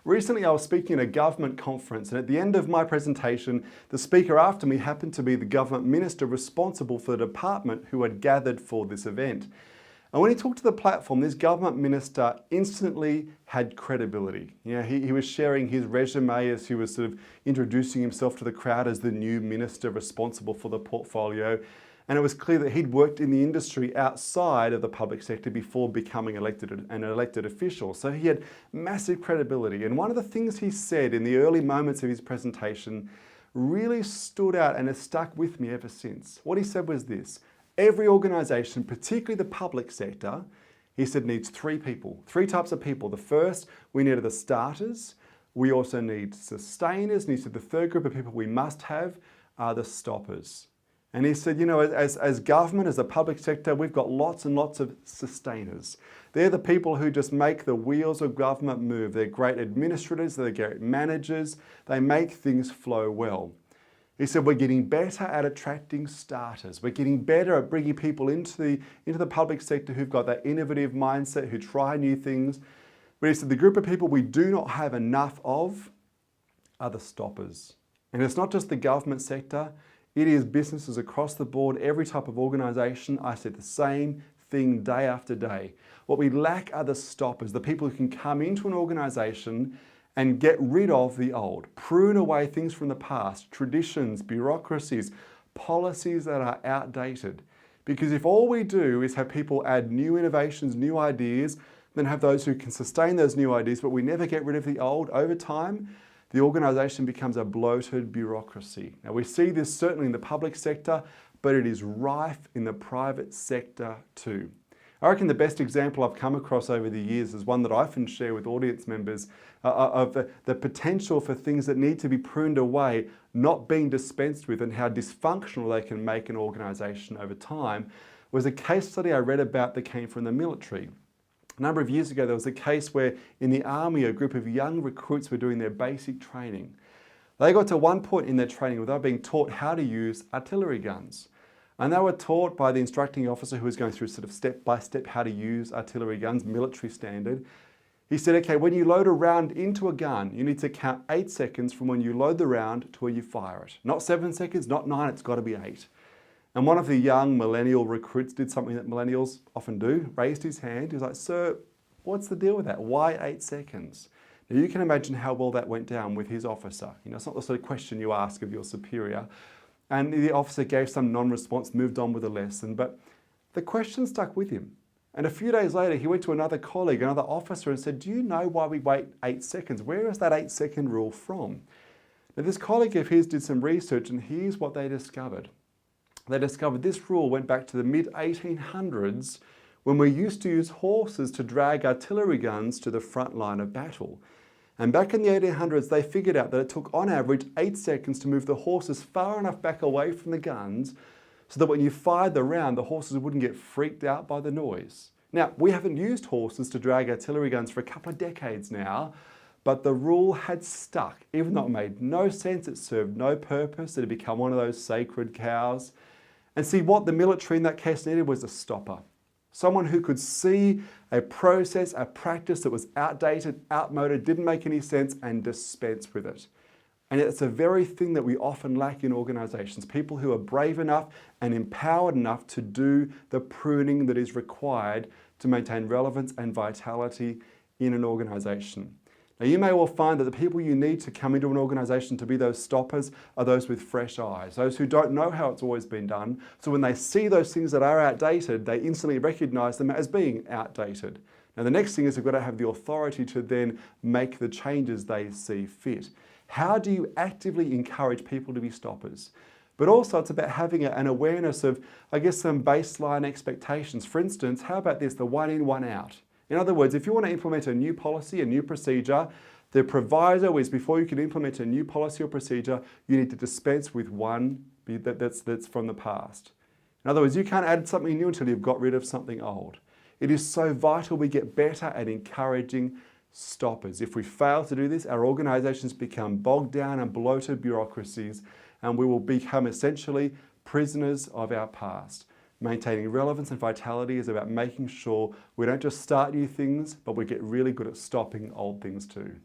Recently, I was speaking at a government conference, and at the end of my presentation, the speaker after me happened to be the government minister responsible for the department who had gathered for this event. And when he talked to the platform, this government minister instantly had credibility. He was sharing his resume as he was sort of introducing himself to the crowd as the new minister responsible for the portfolio. And it was clear that he'd worked in the industry outside of the public sector before becoming an elected official. So he had massive credibility. And one of the things he said in the early moments of his presentation really stood out and has stuck with me ever since. What he said was this: every organisation, particularly the public sector, he said, needs three types of people. The first, we needed the starters. We also need sustainers. And he said the third group of people we must have are the stoppers. And he said, as government, as the public sector, we've got lots and lots of sustainers. They're the people who just make the wheels of government move. They're great administrators, they're great managers. They make things flow well. He said, we're getting better at attracting starters. We're getting better at bringing people into the public sector who've got that innovative mindset, who try new things. But he said, the group of people we do not have enough of are the stoppers. And it's not just the government sector. It is businesses across the board, every type of organisation. I said the same thing day after day. What we lack are the stoppers, the people who can come into an organisation and get rid of the old, prune away things from the past, traditions, bureaucracies, policies that are outdated. Because if all we do is have people add new innovations, new ideas, then have those who can sustain those new ideas, but we never get rid of the old, over time, the organisation becomes a bloated bureaucracy. Now, we see this certainly in the public sector, but it is rife in the private sector too. I reckon the best example I've come across over the years is one that I often share with audience members of the potential for things that need to be pruned away, not being dispensed with, and how dysfunctional they can make an organisation over time, was a case study I read about that came from the military. A number of years ago, there was a case where in the army, a group of young recruits were doing their basic training. They got to one point in their training where they were being taught how to use artillery guns. And they were taught by the instructing officer, who was going through sort of step by step how to use artillery guns, military standard. He said, okay, when you load a round into a gun, you need to count 8 seconds from when you load the round to when you fire it. Not 7 seconds, not 9, it's got to be 8. And one of the young millennial recruits did something that millennials often do, raised his hand. He was like, sir, what's the deal with that? Why 8 seconds? Now you can imagine how well that went down with his officer. It's not the sort of question you ask of your superior. And the officer gave some non-response, moved on with the lesson, but the question stuck with him. And a few days later, he went to another colleague, another officer, and said, do you know why we wait 8 seconds? Where is that 8-second rule from? Now this colleague of his did some research, and here's what they discovered. They discovered this rule went back to the mid-1800s, when we used to use horses to drag artillery guns to the front line of battle. And back in the 1800s, they figured out that it took on average 8 seconds to move the horses far enough back away from the guns so that when you fired the round, the horses wouldn't get freaked out by the noise. Now, we haven't used horses to drag artillery guns for a couple of decades now, but the rule had stuck. Even though it made no sense, it served no purpose, it had become one of those sacred cows. And see, what the military in that case needed was a stopper. Someone who could see a process, a practice that was outdated, outmoded, didn't make any sense, and dispense with it. And it's a very thing that we often lack in organisations, people who are brave enough and empowered enough to do the pruning that is required to maintain relevance and vitality in an organisation. Now, you may well find that the people you need to come into an organisation to be those stoppers are those with fresh eyes, those who don't know how it's always been done. So when they see those things that are outdated, they instantly recognise them as being outdated. Now, the next thing is they've got to have the authority to then make the changes they see fit. How do you actively encourage people to be stoppers? But also it's about having an awareness of, I guess, some baseline expectations. For instance, how about this, the one in, one out? In other words, if you want to implement a new policy, a new procedure, the proviso is before you can implement a new policy or procedure, you need to dispense with one that's from the past. In other words, you can't add something new until you've got rid of something old. It is so vital we get better at encouraging stoppers. If we fail to do this, our organisations become bogged down and bloated bureaucracies, and we will become essentially prisoners of our past. Maintaining relevance and vitality is about making sure we don't just start new things, but we get really good at stopping old things too.